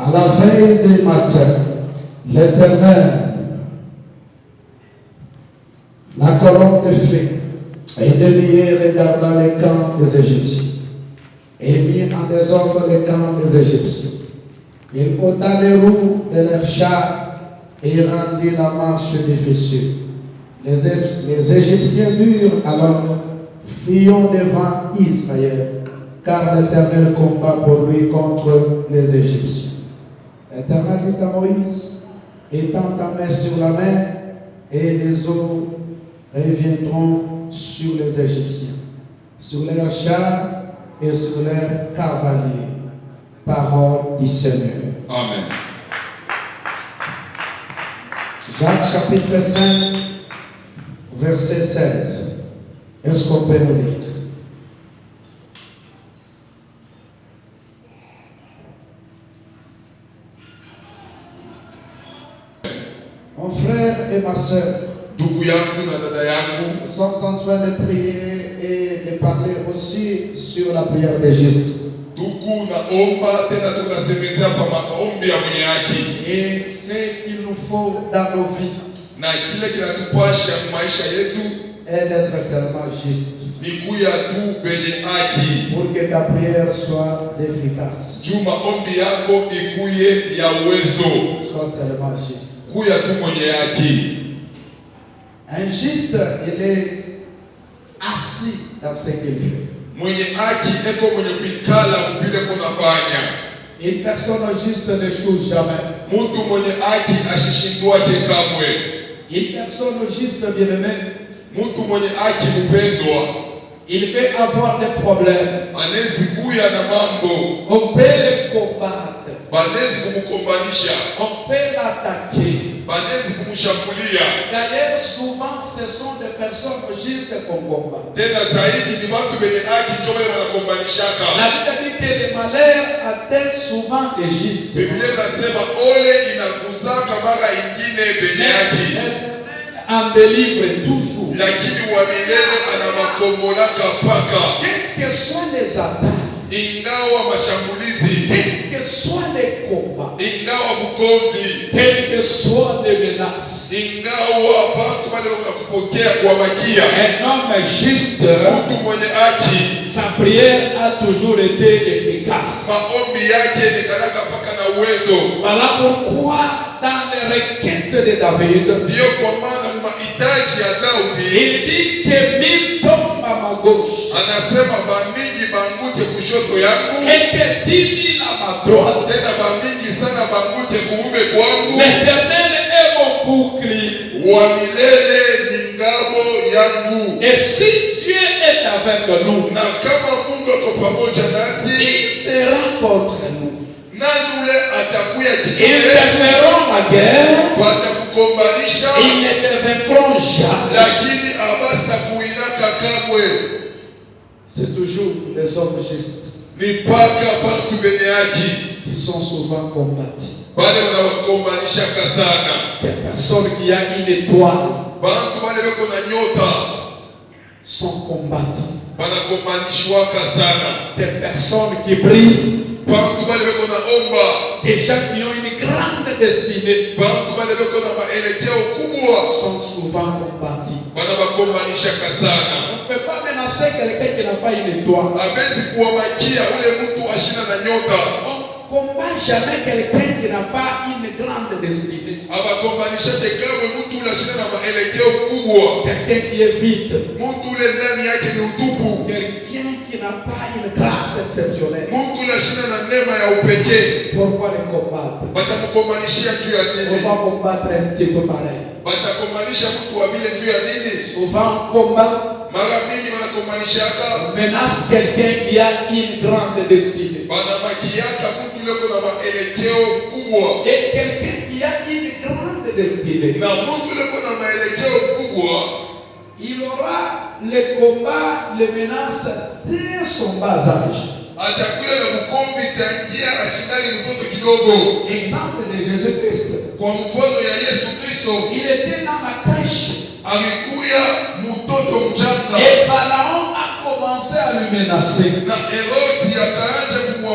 À la veille du matin, l'Éternel, la colonne de feu, et délié regardant les camps des Égyptiens, et mit en désordre les camps des Égyptiens. Il ôta les roues de leurs chars et rendit la marche difficile. Les Égyptiens durent alors, fuyons devant Israël, car l'Éternel combat pour lui contre les Égyptiens. L'Éternel dit à Moïse, étends ta main sur la mer, et les eaux reviendront sur les Égyptiens, sur leurs chars et sur leurs cavaliers. Parole du Seigneur. Amen. Jacques chapitre 5, verset 16. Est-ce qu'on peut nous lire? Mon frère et ma soeur, nous sommes en train de prier et de parler aussi sur la prière des justes. Et ce qu'il nous faut dans nos vies est d'être seulement juste pour que ta prière soit efficace. Sois seulement juste. Un juste, il est assis dans ce qu'il fait. Une personne juste ne choose jamais. Une personne juste, bien-aimée, il peut avoir des problèmes. On peut le combattre. On peut l'attaquer. D'ailleurs, souvent, ce sont des personnes justes qu'on combat. La Bible dit que les malheurs atteignent souvent les justes. En délivre toujours. Quels que soient les attaques, quels que soient les combats, quelles que soient les menaces, un homme juste, sa prière a toujours été efficace. Voilà pourquoi dans les requêtes de David, il dit que 1000 tombent à ma gauche et que 10 000 à ma droite. L'Éternel est mon bouclier. Et si Dieu est avec nous, il sera contre nous. Ils ne feront la guerre, ils ne te vaincront jamais. C'est toujours les hommes justes qui sont souvent combattus. Des personnes qui ont une étoile sont combattues. Des personnes qui brillent, des gens qui ont une grande destinée sont souvent combattus. On ne peut pas menacer quelqu'un qui n'a pas une étoile. On ne combat jamais quelqu'un qui n'a pas une grande destinée. Quelqu'un qui est vide. Quelqu'un qui n'a pas une grâce exceptionnelle. Pourquoi le combattre? On va combattre un petit peu pareil. Souvent on combat, menace quelqu'un qui a une grande destinée. Et quelqu'un qui a une grande destinée, il aura les combats, les menaces dès son bas âge. Exemple de Jésus-Christ. Il était dans la crèche. Et Pharaon a commencé à lui menacer.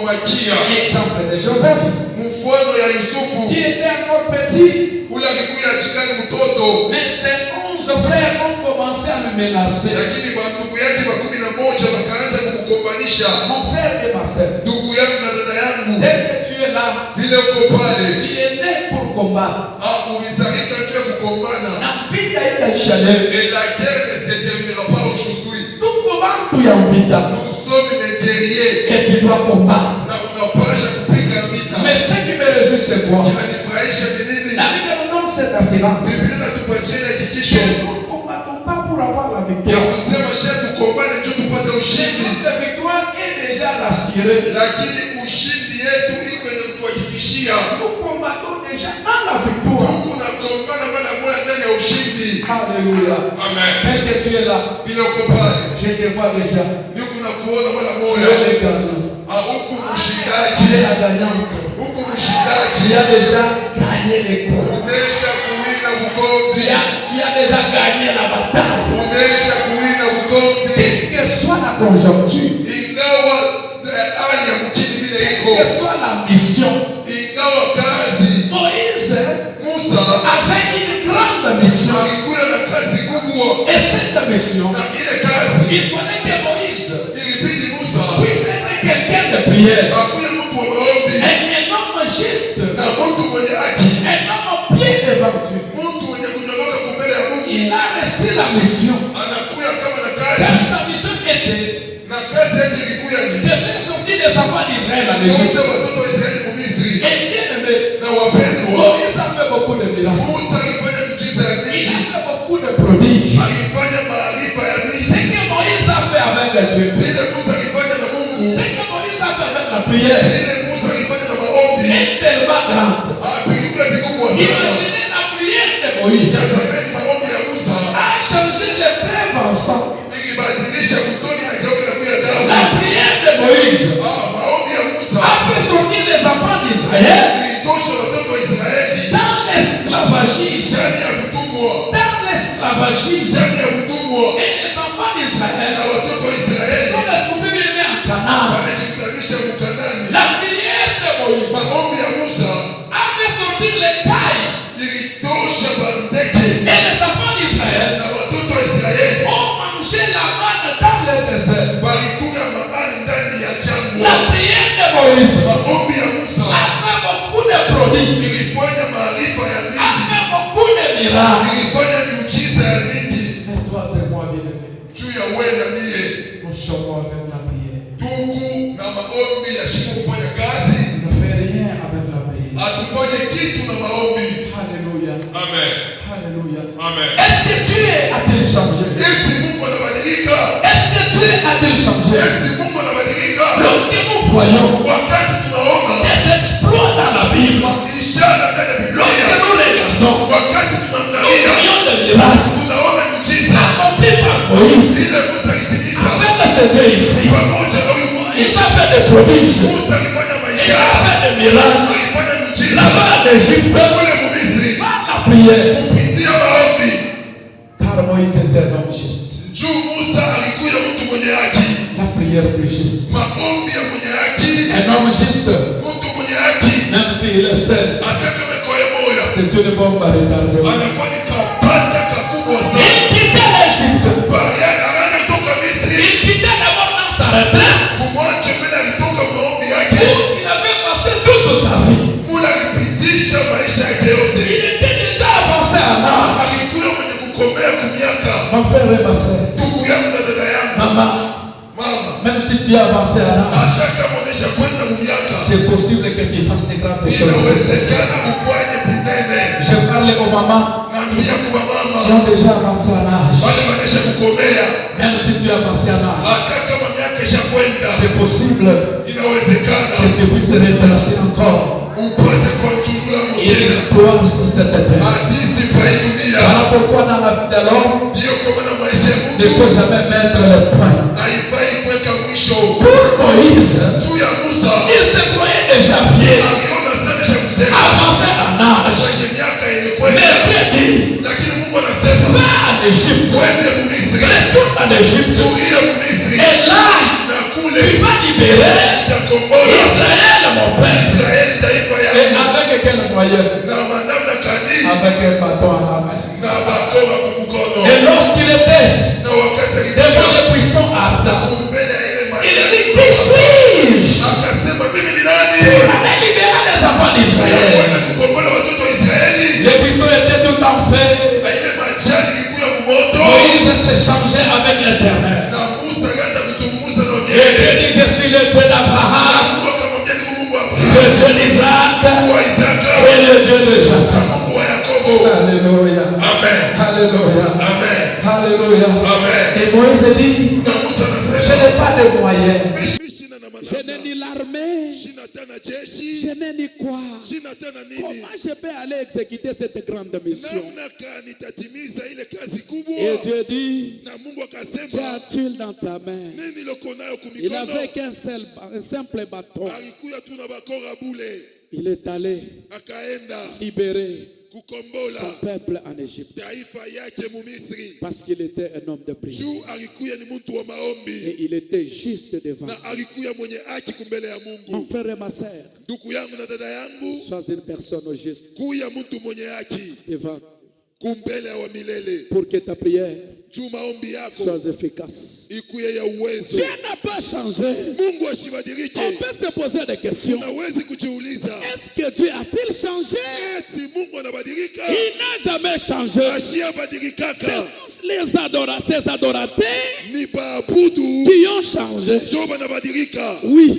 Exemple de Joseph, qui était encore petit. Mais ses 11 frères ont commencé à le menacer. Mon frère et ma sœur, dès que tu es là, tu es né pour combattre. Et la guerre ne se terminera pas aujourd'hui. Nous sommes les guerriers. Et tu dois combattre. Mais ce qui me réjouit, c'est quoi? La Bible nous donne cette assurance. Nous ne combattons pas pour avoir la victoire. Notre victoire est déjà rassurée. Nous combattons déjà dans la victoire. Alléluia. Amen. Même que tu es là, je te vois déjà. Tu es le gagnant. Tu es la gagnante. Tu as déjà gagné les cours. Tu as déjà gagné la bataille. Quelle que soit la conjoncture, quelle que soit la mission, Moïse avait une grande mission. Et cette mission, il fallait que Moïse puisse être quelqu'un de prière. Un homme juste. Un homme bien devant Dieu. Il a reçu la mission. Car sa mission était de faire sortir les enfants d'Israël à l'Égypte. Et bien aimé, Moïse a fait beaucoup de miracles. Il a fait beaucoup de prodiges. Ce que Moïse a fait avec Dieu, ce que Moïse a fait avec la prière, est tellement grande. Imaginez la prière de Moïse a changé les frères ensemble. La prière de Moïse a fait sortir les enfants d'Israël dans l'esclavagisme. Et les enfants d'Israël sont retrouvés bien en Canaan. La prière de Moïse a fait sortir les cailles. Et les enfants d'Israël ont mangé la manne dans le désert. La prière de Moïse a fait beaucoup de prodiges, a fait beaucoup de miracles. Mais toi, c'est moi, bien-aimé. Nous sommes avec la prière. Ne fais rien avec la prière. Alléluia. Amen. Alléluia. Amen. Est-ce que Dieu a-t-il changé? Est-ce que Dieu a-t-il changé? Lorsque nous voyons des exploits dans la Bible, lorsque nous regardons, nous voyons des miracles accomplis par Moïse avec ce Dieu ici. Il a fait des prodiges, il a fait des miracles là-bas en Égypte par la prière. Car Moïse était un homme juste. La prière de juste. Un homme juste, même s'il est seul, c'est une bombe à retardement. Il quittait l'Égypte. Il quittait d'abord dans sa retraite. Il avait passé toute sa vie. Il était déjà avancé en âge. Mon frère et ma soeur, maman, même si tu es avancé en âge, c'est possible que tu fasses des grandes choses. Je parle aux mamans qui ont déjà avancé en âge. Même si tu es avancé en âge, c'est possible que tu puisses retracer encore. Il exploite cette terre. Voilà pourquoi dans la vie de l'homme, il ne faut jamais mettre le point. Pour Moïse, il se croyait déjà vieux, avancé en âge. Mais Dieu dit, va en Égypte, retourne en Égypte, et là, tu vas libéré Israël, mon père. Et avec quel moyen? Avec un bâton à la main. Et lorsqu'il était devant le puissant ardent, il dit, qui suis-je pour aller libérer les enfants d'Israël? Les buissons étaient tout en feu. Moïse s'échangeait avec l'Éternel. Et Dieu dit, je suis le Dieu d'Abraham, le Dieu d'Isaac et le Dieu de Jacob. Alléluia. Amen. Alléluia. Amen. Alléluia. Amen. Et Moïse dit, je n'ai pas de moyens. Je n'ai ni l'armée, je n'ai ni quoi. Comment je peux aller exécuter cette grande mission? Et Dieu dit, qu'as-tu dans ta main? Il n'avait qu'un simple bâton. Il est allé libérer son peuple en Égypte parce qu'il était un homme de prière et il était juste devant mon frère et ma sœur. Sois une personne juste devant pour que ta prière soit efficace. Dieu n'a pas changé. On peut se poser des questions. Est-ce que Dieu a-t-il changé? Il n'a jamais changé. C'est ces adorateurs qui ont changé. Oui.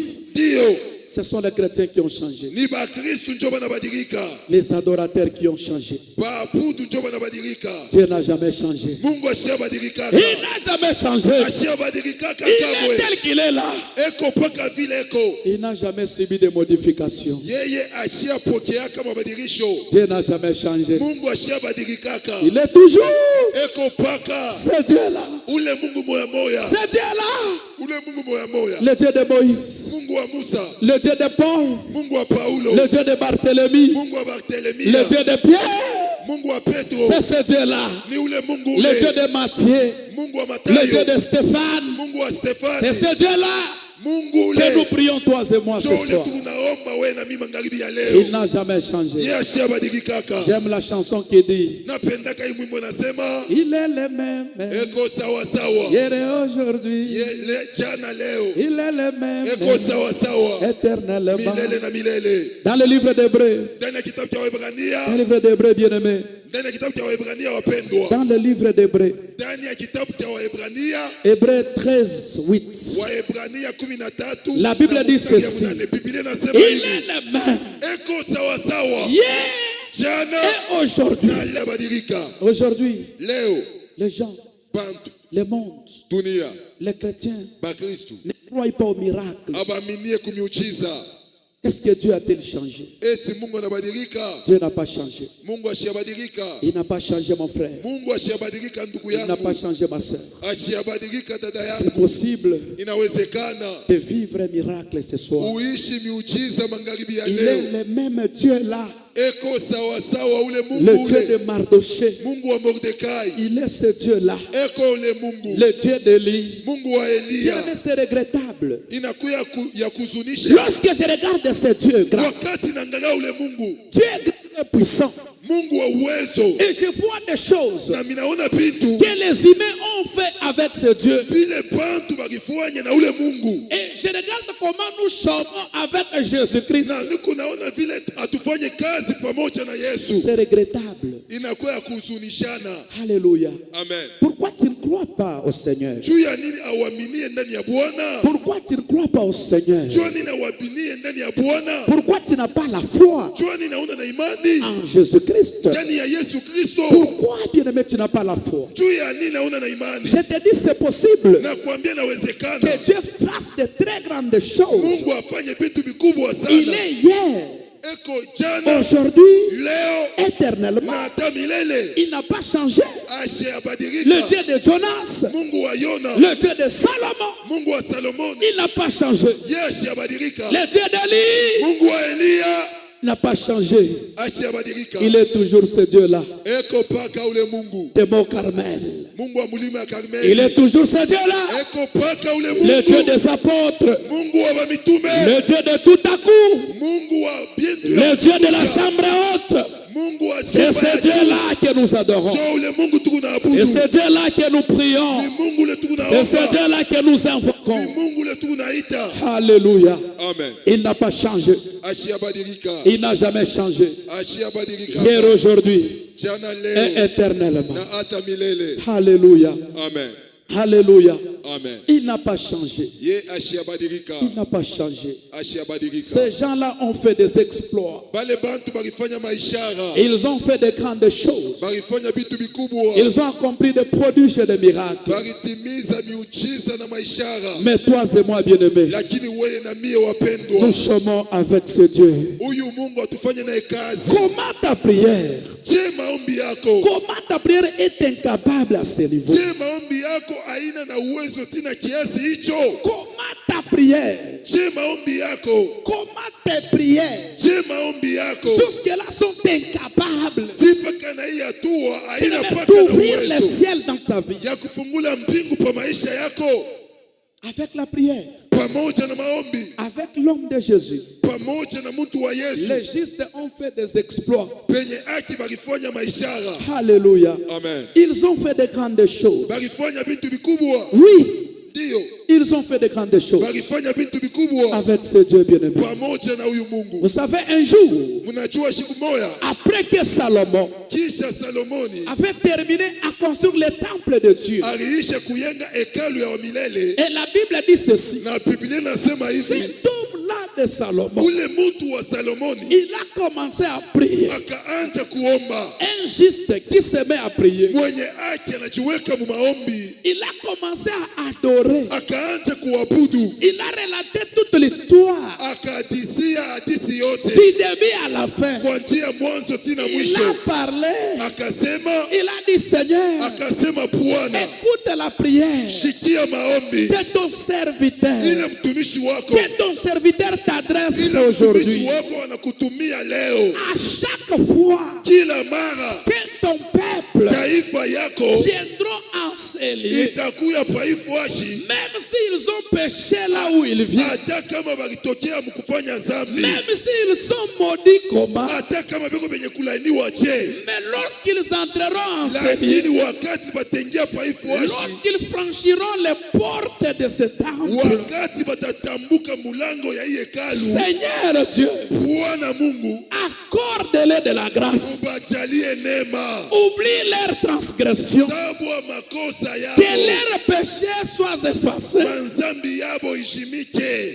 Ce sont les chrétiens qui ont changé. Les adorateurs qui ont changé. Dieu n'a jamais changé. Il n'a jamais changé. Il est tel qu'il est là. Il n'a jamais subi de modifications. Dieu n'a jamais changé. Il est toujours ce Dieu-là. Ce Dieu-là. Le Dieu de Moïse. Le Dieu de Paul, le Dieu de Barthélemy, le Dieu de Pierre, c'est ce Dieu-là. Le Dieu de Matthieu, le Dieu de Stéphane, c'est ce Dieu-là que nous prions toi et moi ce soir. Il n'a jamais changé. J'aime la chanson qui dit, il est le même hier et aujourd'hui. Il est le même éternellement. Dans le livre d'Hébreux, bien-aimé, dans le livre d'Hébreux, Hébreux 13, 8, la Bible dit ceci, il est le même hier et aujourd'hui. Aujourd'hui, les gens, le monde, les chrétiens ne croient pas au miracle. Est-ce que Dieu a-t-il changé? Dieu n'a pas changé. Il n'a pas changé mon frère. Il n'a pas changé ma soeur. C'est possible de vivre un miracle ce soir. Il est le même Dieu là. Le Dieu de Mardoché. Il est ce Dieu là. Le Dieu d'Élie. C'est regrettable. Lorsque je regarde ce Dieu grand, Dieu est grand et puissant. Et je vois des choses que les humains ont fait avec ce Dieu. Et je regarde comment nous chantons avec Jésus-Christ. C'est regrettable. Alléluia. Amen. Pourquoi tu ne crois pas au Seigneur? Pourquoi tu ne crois pas au Seigneur? Pourquoi tu n'as pas la foi en Jésus-Christ? Pourquoi, bien-aimé, tu n'as pas la foi? Je te dis, c'est possible que Dieu fasse de très grandes choses. Il est hier, aujourd'hui, éternellement. Il n'a pas changé. Le Dieu de Jonas, le Dieu de Salomon, il n'a pas changé. Le Dieu d'Élie, n'a pas changé. Il est toujours ce Dieu-là. C'est mon Carmel. Il est toujours ce Dieu-là. Le Dieu des apôtres. Le Dieu de tout à coup. Le Dieu de la chambre haute. C'est ce Dieu-là que nous adorons. C'est ce Dieu-là que nous prions. C'est ce Dieu-là que nous invoquons. Alléluia. Amen. Il n'a pas changé. Il n'a jamais changé. Hier, aujourd'hui et éternellement. Alléluia. Amen. Alléluia. Amen. Il n'a pas changé. Il n'a pas changé. Ces gens-là ont fait des exploits. Ils ont fait de grandes choses. Ils ont accompli des prodiges et des miracles. Mais toi et moi, bien-aimés, nous sommes avec ce Dieu. Comment ta prière? Comment ta prière est incapable à ce niveau? Comment ta prière? Comment tes prières jusque-là sont incapables d'ouvrir le ciel dans ta vie? Avec la prière, avec l'homme de Jésus, les justes ont fait des exploits. Alléluia. Amen. Ils ont fait de grandes choses. Oui, ils ont fait de grandes choses avec ce Dieu bien-aimé. Vous savez, un jour, après que Salomon avait terminé à construire le temple de Dieu, et la Bible dit ceci, cet homme-là de Salomon, il a commencé à prier. Un juste qui se met à prier, il a commencé à adorer. Il a relaté toute l'histoire du début à la fin. Il a parlé. Il a dit, Seigneur, écoute la prière de ton serviteur. Que ton serviteur t'adresse aujourd'hui. À chaque fois que ton peuple viendra enseigner, même s'ils ont péché là où ils vivent, même s'ils sont maudits comment, mais lorsqu'ils entreront enseigner, lorsqu'ils franchiront les portes de ce temple, Seigneur Dieu, accorde-les de la grâce. Oublie leurs transgressions, que leurs péchés soient effacés.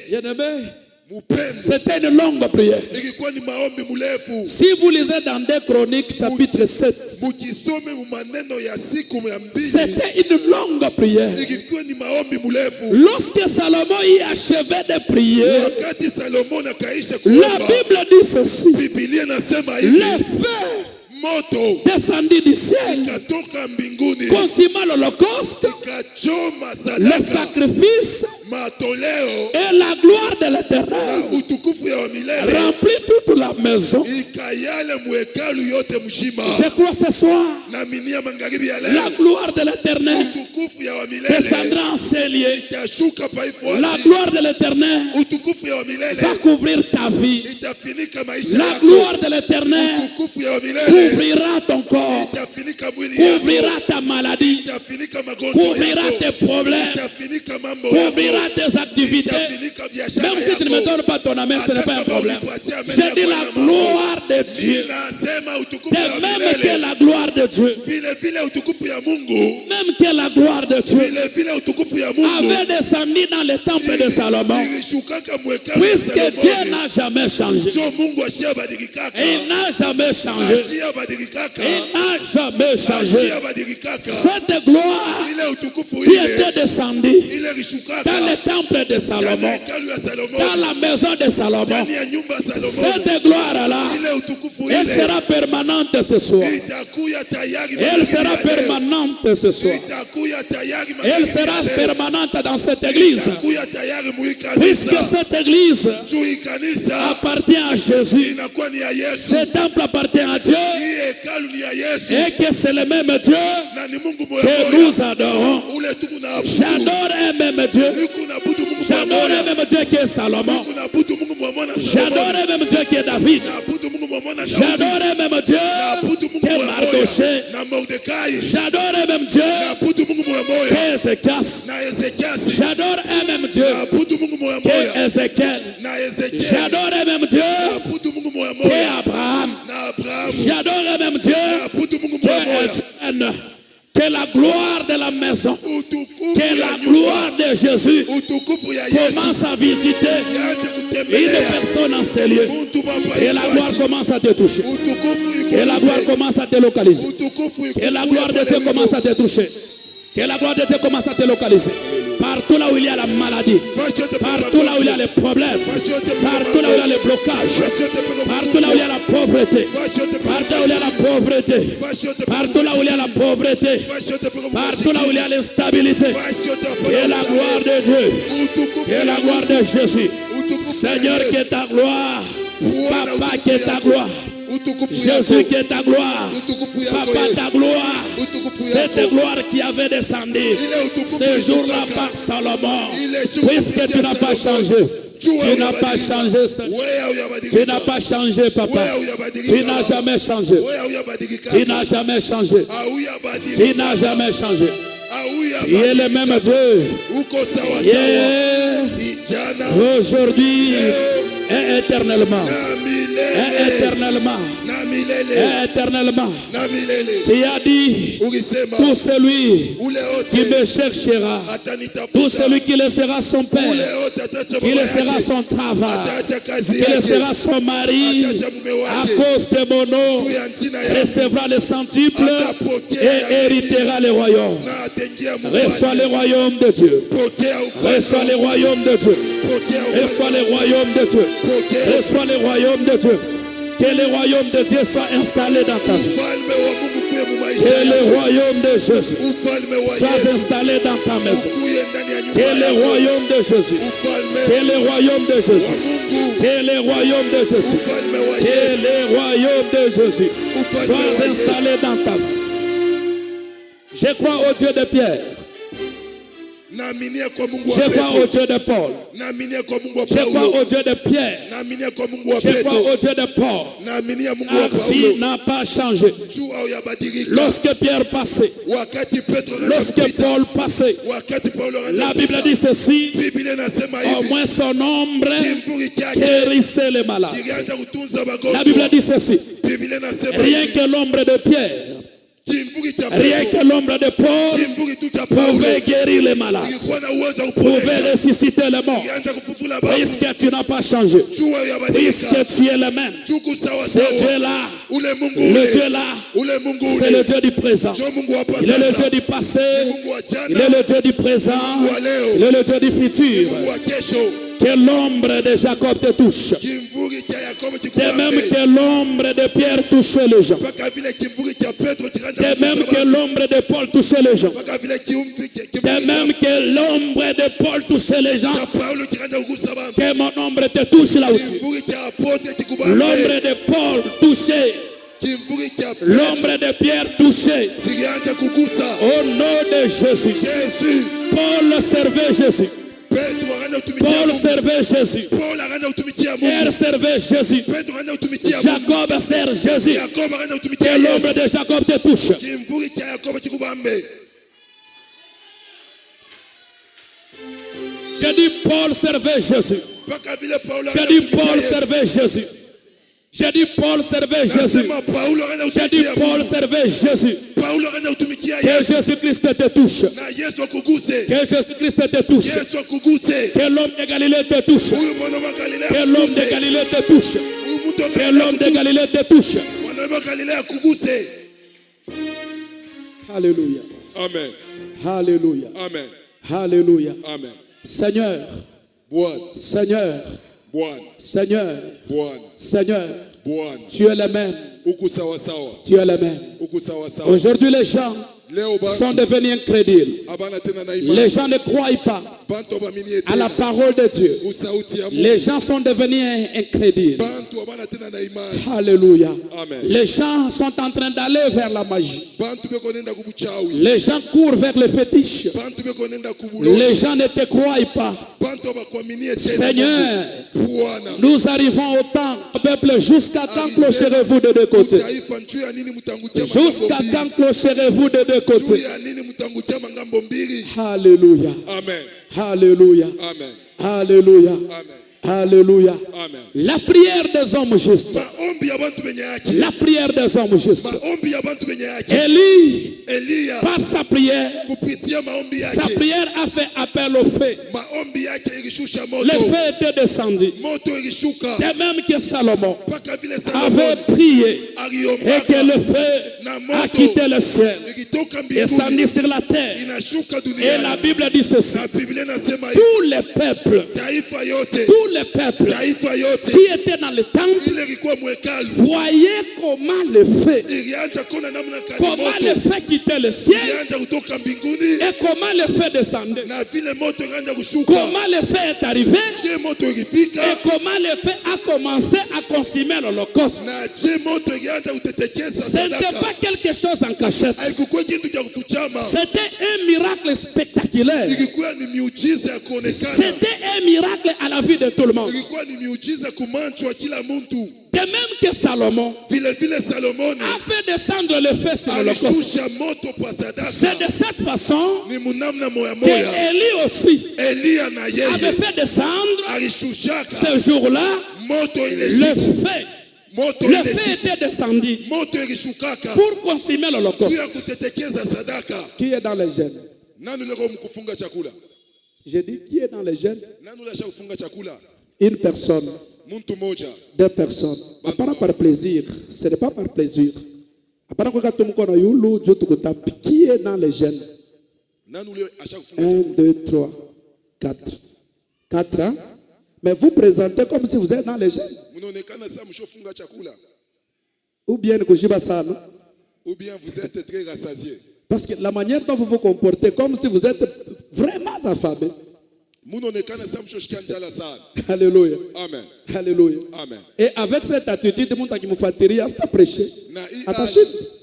Bien-aimé, c'était une longue prière. Si vous lisez dans 2 Chroniques chapitre 7, c'était une longue prière. Lorsque Salomon y achevait de prier, la Bible dit ceci: le feu descendit du ciel, consumant l'holocauste, le sacrifice et la gloire de l'Éternel remplit toute la maison. Je crois ce soir, la gloire de l'Éternel descendra en ces lieux. La gloire de l'Éternel va couvrir ta vie. La gloire de l'Éternel couvrira ton corps, couvrira ta maladie, couvrira tes problèmes, couvrira tes activités. Même si tu ne me donnes pas ton amen, ce n'est pas un problème. J'ai dit la gloire de Dieu. Et même que la gloire de Dieu, même que la gloire de Dieu avait descendu dans le temple de Salomon, puisque Dieu n'a jamais changé. Il n'a jamais changé. Il n'a jamais changé. Cette gloire qui était descendue dans le temple de Salomon, dans la maison de Salomon, cette gloire-là, elle sera permanente permanente ce soir. Elle sera permanente ce soir. Elle sera permanente dans cette église. Puisque cette église appartient à Jésus, ce temple appartient à Dieu, et que c'est le même Dieu que nous adorons. J'adore un même Dieu. J'adore un même Dieu qui est Salomon. J'adore un même Dieu qui est David. J'adore un même Dieu qui est Mardoché. J'adore un même Dieu qui est Ézéchias. J'adore un même Dieu qui est Ézéchiel. J'adore un même Dieu qui est Abraham. J'adore un même Dieu qui est Étienne. Que la gloire de la maison, que la gloire de Jésus commence à visiter une personne en ces lieux. Et la gloire commence à te toucher. Que la gloire commence à te localiser. Que la gloire de Dieu commence à te toucher. Que la gloire de Dieu commence à te localiser. Partout là où il y a la maladie, partout là où il y a les problèmes, partout là où il y a les blocages, partout là où il y a la pauvreté, partout là où il y a la pauvreté, partout là où il y a la pauvreté, partout là où il y a l'instabilité, que la gloire de Dieu, que la gloire de Jésus, Seigneur, que ta gloire, Papa, que ta gloire, Jésus, que ta gloire, Papa, ta gloire, cette gloire qui avait descendu ce jour-là par Salomon, puisque tu n'as pas changé. Tu n'as pas changé, tu n'as pas changé, Papa. Tu n'as jamais changé. Tu n'as jamais changé. Tu n'as jamais changé. Tu es le même Dieu. Aujourd'hui et éternellement. Et éternellement. Et éternellement. Tu as dit, tout celui qui me cherchera, tout celui qui laissera son père, qui laissera son travail, qui laissera son mari, à cause de mon nom, recevra le centuple et héritera le royaume. Reçois le royaume de Dieu. Reçois le royaume de Dieu. Reçois le royaume de Dieu. Reçois le royaume de Dieu. Que le royaume de Dieu soit installé dans ta vie. Que le royaume de Jésus soit installé dans ta maison. Que le royaume de Jésus. Que le royaume de Jésus. Que le royaume de Jésus. Que le royaume de Jésus soit installé dans ta vie. Je crois au Dieu de Pierre. Je crois au Dieu de Paul. Je crois au Dieu de Pierre. Je crois au Dieu de Paul. Ainsi n'a pas changé. Lorsque Pierre passait, lorsque Paul passait, la Bible dit ceci, au moins son ombre guérissait les malades. La Bible dit ceci, rien que l'ombre de Pierre, rien que l'ombre de Paul pouvait guérir les malades, pouvait ressusciter les morts. Puisque tu n'as pas changé, puisque tu es le même, ce Dieu-là, le Dieu-là, c'est le Dieu du présent. Il est le Dieu du passé, il est le Dieu du présent, il est le Dieu du futur. Que l'ombre de Jacob te touche. De même que l'ombre de Pierre touchait les gens. De même que l'ombre de Paul touchait les gens. De même que l'ombre de Paul touchait les gens. Que mon ombre te touche là aussi. L'ombre de Paul touchait. L'ombre de Pierre touchait. Au nom de Jésus. Paul servait Jésus. Paul servait Jésus. Pierre servait Jésus. Jacob sert Jésus. Que l'ombre de Jacob te touche. J'ai dit Paul servait Jésus. J'ai dit Paul servait Jésus. J'ai dit Paul servait Jésus. J'ai dit Paul servait Jésus. Que Jésus-Christ te touche. Que Jésus-Christ te touche. Que l'homme de Galilée te touche. Que l'homme de Galilée te touche. Que l'homme de Galilée te touche. Alléluia. Amen. Alléluia. Amen. Alléluia. Amen. Seigneur. Seigneur. Seigneur. Seigneur. Tu es le même. Tu es le même. Aujourd'hui, les gens sont devenus incrédules. Les gens ne croient pas à la parole de Dieu. Les gens sont devenus incrédules. Alléluia. Les gens sont en train d'aller vers la magie. Les gens courent vers le fétiche. Les gens ne te croient pas. Seigneur, nous arrivons au temps, peuple, jusqu'à quand clocherez-vous de deux côtés? Jusqu'à quand clocherez-vous de deux côtés? Alléluia. Amen. Alléluia. Amen. Alléluia. Amen. Alléluia. Amen. La prière des hommes justes. La prière des hommes justes. Élie, par sa prière a fait appel au feu. Le feu était descendu. De même que Salomon avait prié et que le feu a quitté le ciel et descendu sur la terre. Et la Bible dit ceci. Tous les peuples qui étaient dans le temple voyaient comment le feu quittait le ciel et comment le feu descendait. Comment le feu est arrivé et comment le feu a commencé à consumer l'Holocauste. Ce n'était pas quelque chose en cachette. C'était un miracle spectaculaire. C'était un miracle à la vie de tout le monde. De même que Salomon a fait descendre le feu sur l'Holocauste. C'est de cette façon que Élie aussi avait fait descendre ce jour-là le feu était descendu pour consumer l'Holocauste. Qui est dans les gènes? J'ai dit qui est dans les gènes? Une personne. Deux personnes. Par plaisir. Ce n'est pas par plaisir. Qui est dans les gènes? 1, 2, 3, 4. 4 ans. Mais vous présentez comme si vous êtes dans les gènes. Ou bien vous êtes très rassasié. Parce que la manière dont vous vous comportez, comme si vous êtes vraiment affamé. Alléluia. Amen. Alléluia. Amen. Et avec cette attitude, c'est prêcher.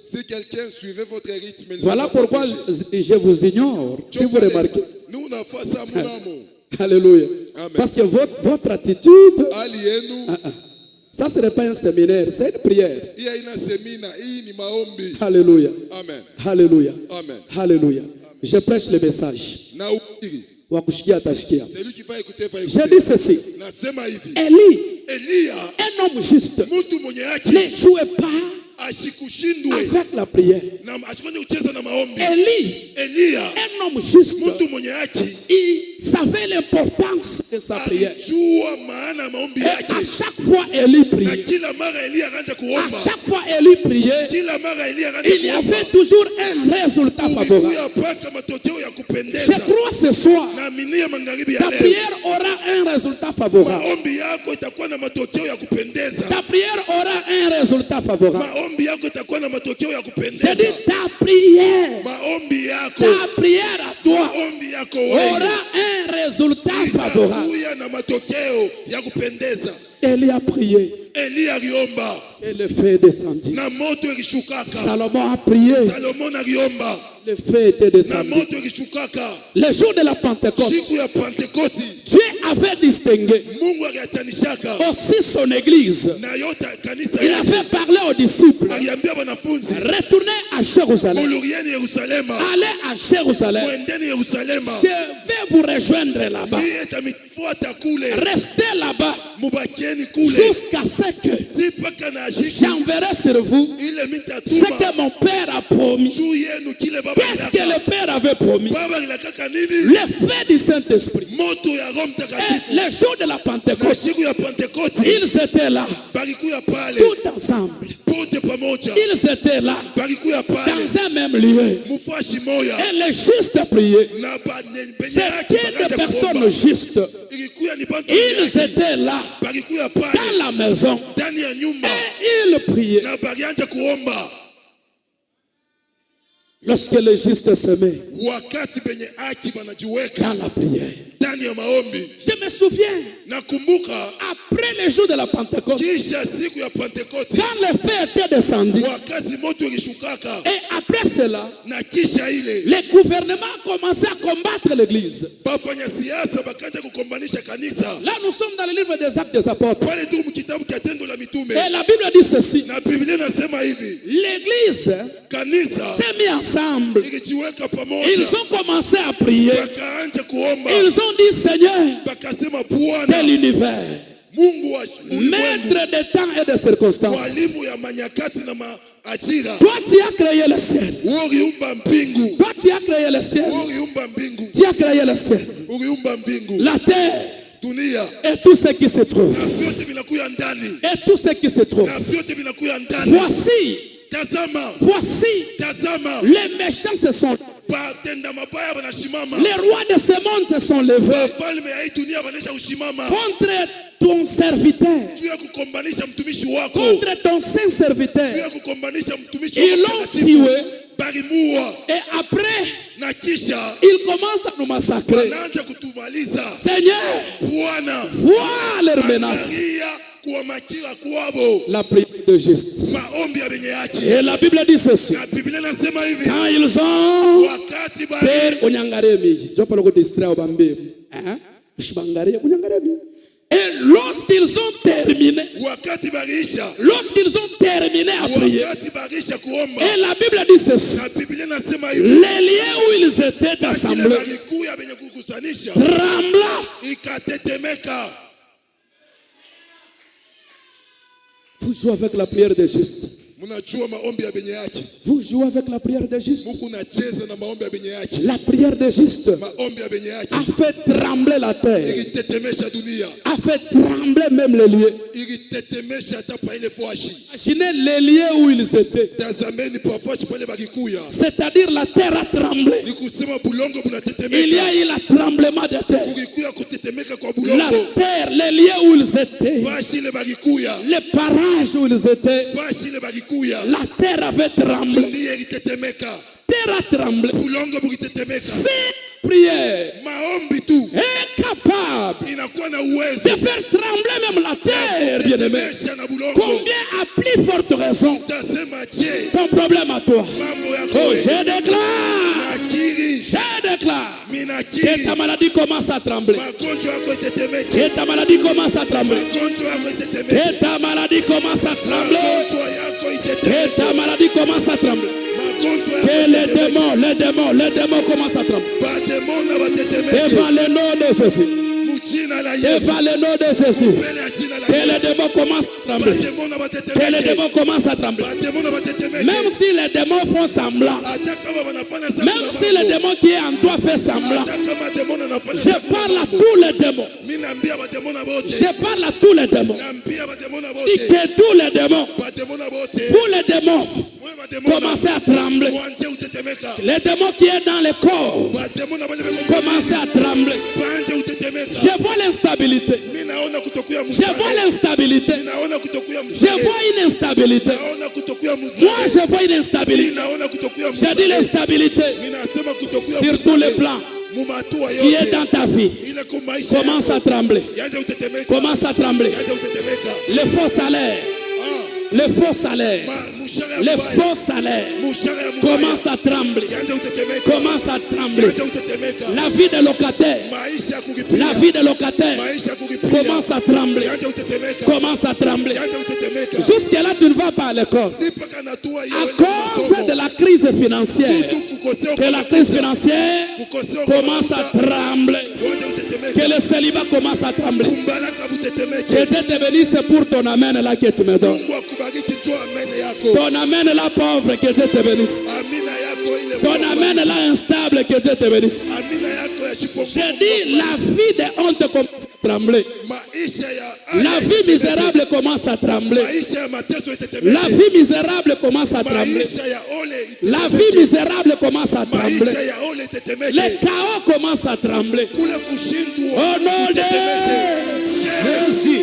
Si quelqu'un suivait votre rythme, voilà pourquoi je vous ignore. Si vous remarquez. Nous n'avons pas ça, mon amour. Alléluia. Amen. Parce que votre attitude, ça ce n'est pas un séminaire, c'est une prière. Alléluia. Amen. Alléluia. Amen. Alléluia. Je prêche le message. C'est lui qui va écouter, j'ai dit ceci. Élie, un homme juste, ne jouait pas avec la prière. Élie, un homme juste, il savait l'importance de sa prière. Et à chaque fois Élie priait, il y avait toujours un résultat favorable. Je crois ce soir, ta prière aura un résultat favorable. Ta prière aura un résultat favorable. J'ai dit ta prière à toi aura un résultat favorable. Élie a prié. Et le feu est descendu. Salomon a prié. Le feu était descendu. Le jour de la Pentecôte, Dieu avait distingué aussi son église. Il avait parlé aux disciples. Retournez à Jérusalem. Allez à Jérusalem. Je vais vous rejoindre là-bas. Restez là-bas jusqu'à ce que j'enverrai sur vous ce que mon Père a promis. Qu'est-ce que le Père avait promis? Le feu du Saint-Esprit. les jours de la Pentecôte, ils étaient là, tout ensemble. Ils étaient là, dans un même lieu. Et les justes priaient. C'était des personnes justes. Ils étaient là, dans la maison, et ils priaient. Lorsque les justes s'aimaient dans la prière. Je me souviens, après les jours de la Pentecôte, quand le feu était descendu, et après cela, les gouvernements commençaient à combattre l'église. Là, nous sommes dans le livre des Actes des Apôtres. Et la Bible dit ceci. L'église s'est mise ensemble. Ils ont commencé à prier. Ils ont dit, Seigneur de l'univers, maître des temps et des circonstances, toi tu as créé le ciel. Toi tu as créé le ciel. Tu as créé le ciel, la terre et tout ce qui se trouve. Et tout ce qui se trouve. Voici, les méchants se sont, les rois de ce monde se sont levés contre ton serviteur, contre ton saint serviteur. Ils l'ont tué. Et après, ils commencent à nous massacrer. Seigneur, vois leurs menaces. La prière de juste. Et la Bible dit ceci. Quand ils ont et lorsqu'ils ont terminé, à prier, et la Bible dit ceci, les lieux où ils étaient assemblés trembla. Vous jouez avec la prière des justes. Vous jouez avec la prière des justes. La prière des justes a fait trembler la terre, a fait trembler même les lieux. Imaginez les lieux où ils étaient. C'est-à-dire la terre a tremblé. Il y a eu le tremblement de terre. La terre, les lieux où ils étaient, les parages où ils étaient, la terre avait tremblé. Terre a tremblé. Cette prière est capable de faire trembler même la terre, bien-aimé. Combien à plus forte raison ton problème à toi? Oh, je déclare que ta maladie commence à trembler. Que ta maladie commence à trembler. Que ta maladie commence à trembler. Que ta maladie commence à trembler. Que les démons commencent à trembler. Devant le nom de Jésus. Devant le nom de Jésus. Que les démons commencent à trembler. Que les démons commencent à trembler. Même si les démons font semblant. Même si le démon qui est en toi fait semblant. Je parle à tous les démons. Je parle à tous les démons. Et que tous les démons, tous les démons, commencez à trembler. Les démons qui sont dans le corps, commencez à trembler. Je vois l'instabilité. Je vois l'instabilité. Je vois une instabilité. Moi, je vois une instabilité. Je dis l'instabilité sur tous les plans qui est dans ta vie. Commence à trembler. Commence à trembler. Les faux salaires. Les faux salaires. Les faux salaires commencent à trembler. Commence à trembler. La vie des locataires. La vie des locataires commence à trembler. Commence à trembler. Jusqu'à là, tu ne vas pas à l'école. À cause de la crise financière. Que la crise financière commence à trembler. Que le célibat commence à trembler. Que Dieu te bénisse pour ton amen là que tu me donnes. Ton amen là pauvre, que Dieu te bénisse. Ton amen là instable, que Dieu te bénisse. J'ai dit, la vie de honte commence à trembler. La vie misérable commence à trembler. La vie misérable commence à trembler. La vie misérable commence à trembler. Le chaos commence à trembler. Au nom de Jésus.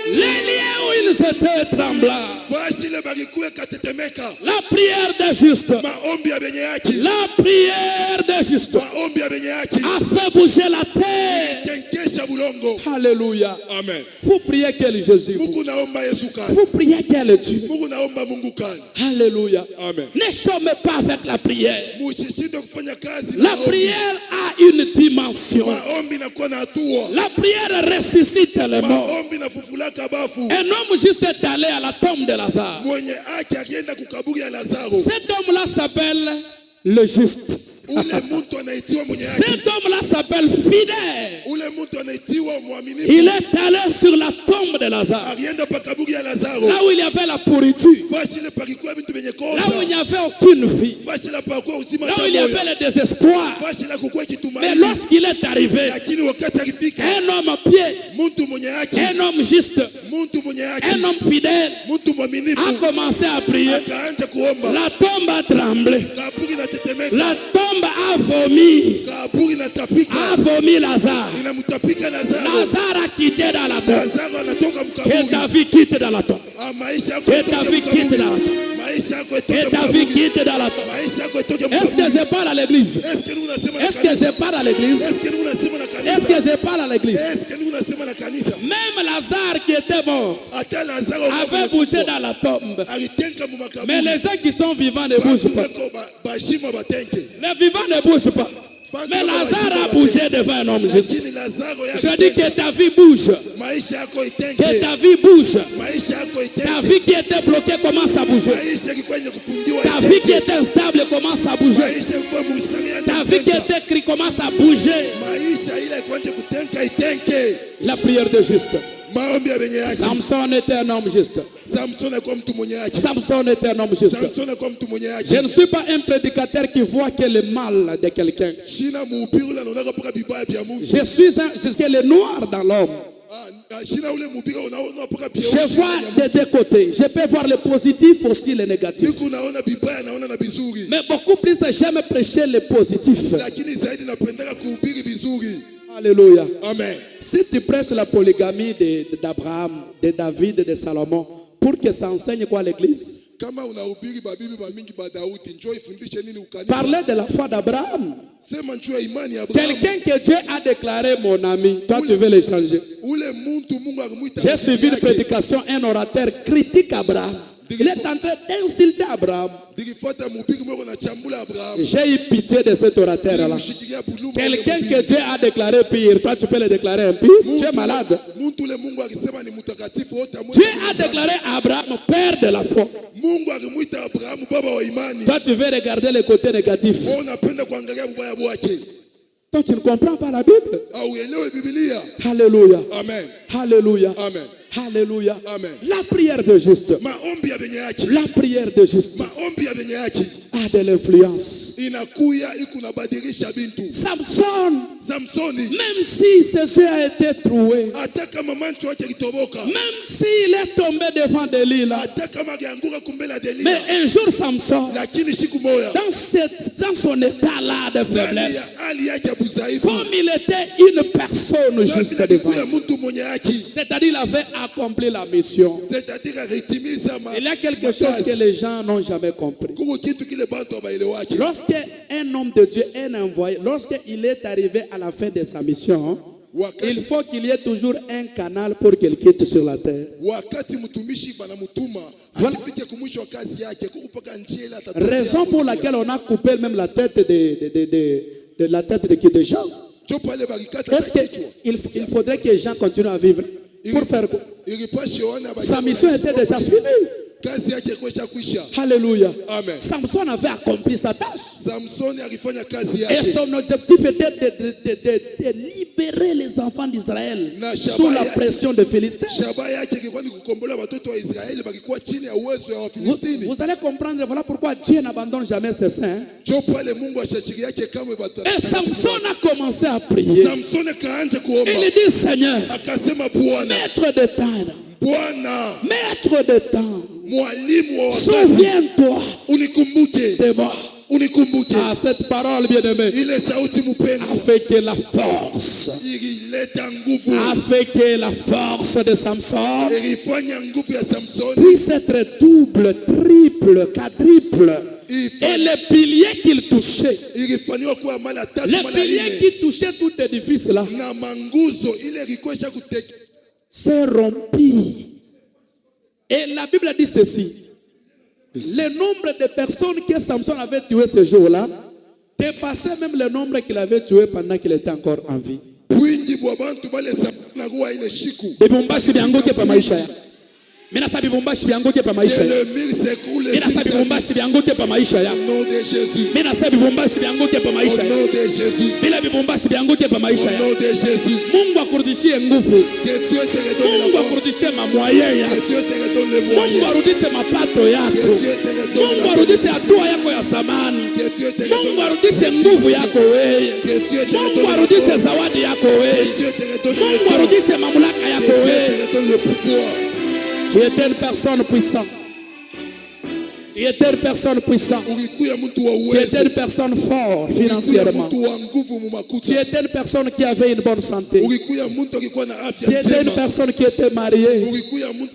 Les liens où ils étaient tremblants. La prière des justes. La prière des justes a fait bouger la terre. Alléluia. Amen. Vous priez quel Jésus? Vous priez quel Dieu? Alléluia. Amen. Ne chômez pas avec la prière. La prière a une dimension. La prière ressuscite les morts. Un homme juste est allé à la tombe de Lazare. Cet homme-là s'appelle le juste. Cet homme-là s'appelle fidèle. Il est allé sur la tombe de Lazare. Là où il y avait la pourriture. Là où il n'y avait aucune vie. Là où il y avait le désespoir. Mais lorsqu'il est arrivé, un homme à pied, un homme juste, un homme fidèle a commencé à prier. La tombe a tremblé. La tombe a vomi Lazare. Lazare a quitté dans la tombe. Que ta vie quitte dans la tombe. Que ta vie quitte dans la tombe. Que ta vie quitte dans la tombe. Est-ce que je parle à l'église? Est-ce que je parle à l'église? Est-ce que je parle à l'église? Même Lazare qui était mort avait bougé dans la tombe. Mais les gens qui sont vivants ne bougent pas. Les vivants ne bougent pas. Mais Lazare a bougé devant un homme juste. Je dis que ta vie bouge. Que ta vie bouge. Ta vie qui était bloquée commence à bouger. Ta vie qui était instable commence à bouger. Ta vie qui était écrite commence à bouger. La prière de juste. Samson était un homme juste. Samson était un homme juste. Je ne suis pas un prédicateur qui voit que le mal de quelqu'un. Je suis le noir dans l'homme. Je vois des deux côtés. Je peux voir le positif aussi le négatif. Mais beaucoup plus j'aime prêcher le positif. Alléluia. Amen. Si tu prêches la polygamie d'Abraham, de David et de Salomon, pour que ça enseigne quoi à l'église? Parlez de la foi d'Abraham. Quelqu'un que Dieu a déclaré mon ami, toi tu veux l'échanger. J'ai suivi une prédication, un orateur critique Abraham. Il est en train d'insulter Abraham. J'ai eu pitié de cet orateur-là. Quelqu'un que Dieu a déclaré pire, toi tu peux le déclarer un pire. Tu es malade. Dieu a déclaré Abraham père de la foi. Toi tu veux regarder le côté négatif. Toi tu ne comprends pas la Bible. Alléluia. Amen. Alléluia. Amen. Alléluia. Amen. La prière de juste. La prière de juste a de l'influence. Samson, même si ses yeux a été troué, même s'il est tombé devant Delilah, mais un jour Samson, dans son état là de faiblesse, comme il était une personne juste devant, c'est-à-dire il avait accompli la mission. Il y a quelque chose que les gens n'ont jamais compris. Lorsqu'un homme de Dieu est envoyé, lorsqu'il est arrivé à la fin de sa mission, il faut qu'il y ait toujours un canal pour qu'il quitte sur la terre. Voilà. Raison pour laquelle on a coupé même la tête de la tête de Jean. Est-ce qu'il faudrait que Jean continue à vivre pour faire quoi? Sa mission était déjà finie. Alléluia. Amen. Samson avait accompli sa tâche. Samson alifanya kazi Et yake. son objectif était de libérer les enfants d'Israël sous la pression des Philistins. Vous allez comprendre, voilà pourquoi Dieu n'abandonne jamais ses saints. Et Samson a commencé à prier. Il dit, Seigneur, maître de temps, maître de temps, souviens-toi de moi. Ah, cette parole, bien-aimée, a fait que la force, de Samson puisse être double, triple, quadruple. Et les piliers qu'il touchait, les piliers qui touchaient tout édifice là, s'est rompu. Et la Bible dit ceci. Le nombre de personnes que Samson avait tué ce jour-là dépassait même le nombre qu'il avait tué pendant qu'il était encore en vie. Mina sabi bombashi byangu ke pa maisha ya. Mina sabi bombashi byangu ke pa maisha ya. Mina sabi bombashi byangu ke pa maisha ya. Bila bombashi byangu ke pa maisha ya. Mungu akurudishie nguvu. Mungu akurudishie mamwaye ya. Mungu arudishe mapato yako. Mungu arudishe hatua yako ya samani. Mungu arudishe nguvu yako wewe. Mungu arudishe zawadi yako wewe. Mungu arudishe mamlaka yako wewe. Tu étais une personne puissante. Tu étais une personne puissante. Tu étais une personne forte financièrement. Tu étais une personne qui avait une bonne santé. Tu étais une personne qui était mariée.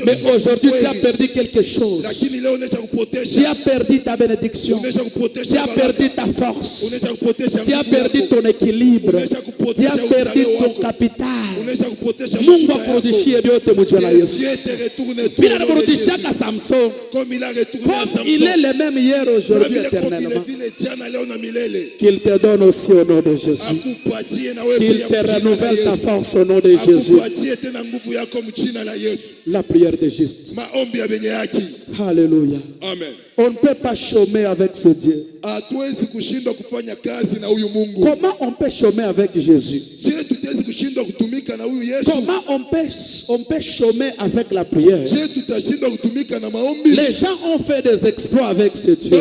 Mais aujourd'hui, tu as perdu quelque chose. Tu as perdu ta bénédiction. Tu as perdu ta force. Tu as perdu ton équilibre. Tu as perdu ton capital. Mungu akurudishie vyote mjana Yesu. Bila akurudishia ka Samson. Comme il est le même hier, aujourd'hui, éternellement. Qu'il te donne aussi au nom de Jésus. Qu'il te renouvelle ta force au nom de Jésus. La prière de juste. Alléluia. Amen. On ne peut pas chômer avec ce Dieu. Comment on peut chômer avec Jésus? Comment on peut chômer avec la prière? Les gens ont fait des exploits avec ce Dieu.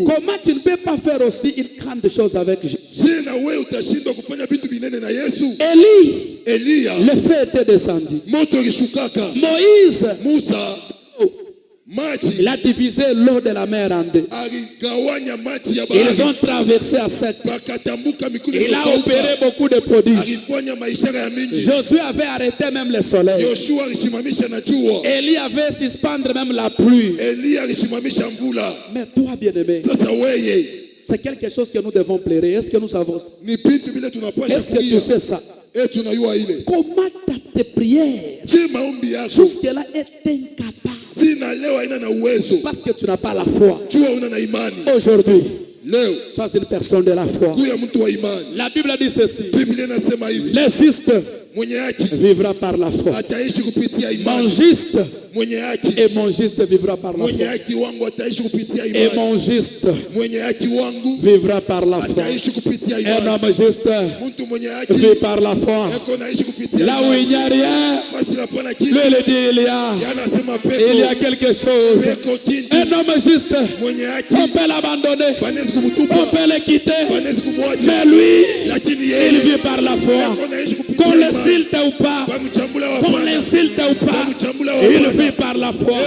Comment tu ne peux pas faire aussi une grande chose avec Jésus? Élie, le feu était descendu. Moïse, il a divisé l'eau de la mer en deux. Ils ont traversé à sec. Il a opéré beaucoup de prodiges. Josué avait arrêté même le soleil. Élie avait suspendre même la pluie. Mais toi, bien-aimé, c'est quelque chose que nous devons plairer. Est-ce que nous savons ça? Est-ce que tu sais ça? Comment tes prières jusque-là est incapable? Parce que tu n'as pas la foi. Aujourd'hui, sois une personne de la foi. La Bible dit ceci. Le juste vivra par la foi. Mon juste et mon juste vivra par la foi. Et mon juste vivra par la foi. Un homme juste vit par la foi. Là où il n'y a rien, lui le dit il y a quelque chose. Un homme juste, on peut l'abandonner, on peut le quitter, mais lui, il vit par la foi. Qu'on l'insulte ou pas, qu'on l'insulte ou pas, il vit par la foi.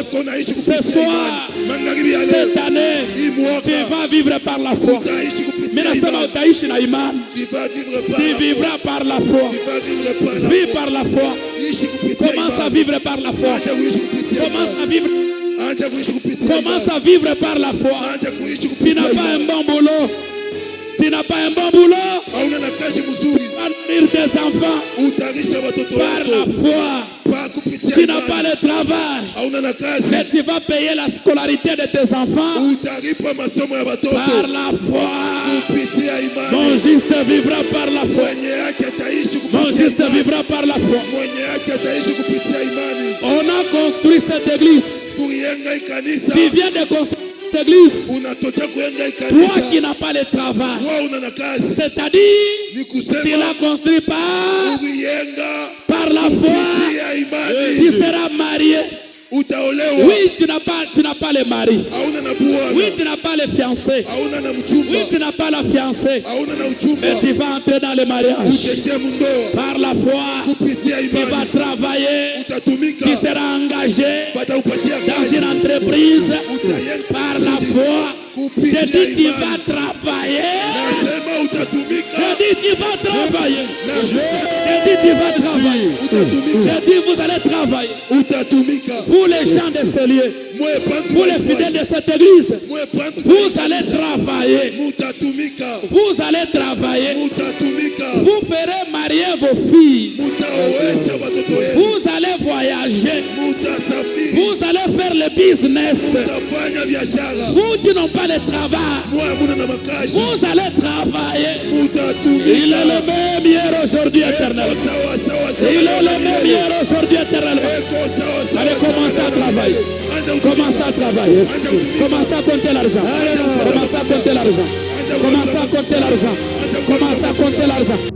Ce soir, cette année, tu vas vivre par la foi. Tu vivras par la foi. Vis par la foi. Commence à vivre par la foi. Commence à vivre par la foi. Tu n'as pas un bon boulot. Tu n'as pas un bon boulot. Tu vas nourrir des enfants par la foi. Tu n'as pas le travail, mais tu vas payer la scolarité de tes enfants par la foi. Mon juste vivra par la foi. Mon juste vivra par la foi. On a construit cette église. Tu viens de construire cette église. Toi qui n'as pas le travail. C'est-à-dire, tu l'as construit par la foi. Tu seras marié. Oui, tu n'as pas le mari. Oui, tu n'as pas le fiancé. Oui, tu n'as pas la fiancée. Mais tu vas entrer dans le mariage. Par la foi, tu vas travailler. Tu seras engagé dans une entreprise. Par la foi. J'ai dit tu vas travailler. J'ai dit tu vas travailler. J'ai dit tu vas travailler. J'ai dit vous allez travailler. Vous les gens de ce lieu, vous les fidèles de cette église, vous allez travailler. Vous allez travailler. Vous ferez marier vos filles. Vous allez voyager. Vous allez faire le business. Vous qui n'ont pas le travail, vous allez travailler. Il est le même hier, aujourd'hui, éternel. Il est le même hier, aujourd'hui, éternel. Allez, commencez à travailler. Commencez à travailler. Commencez à compter l'argent. Commencez à compter l'argent. Commencez à compter l'argent. Commencez à compter l'argent.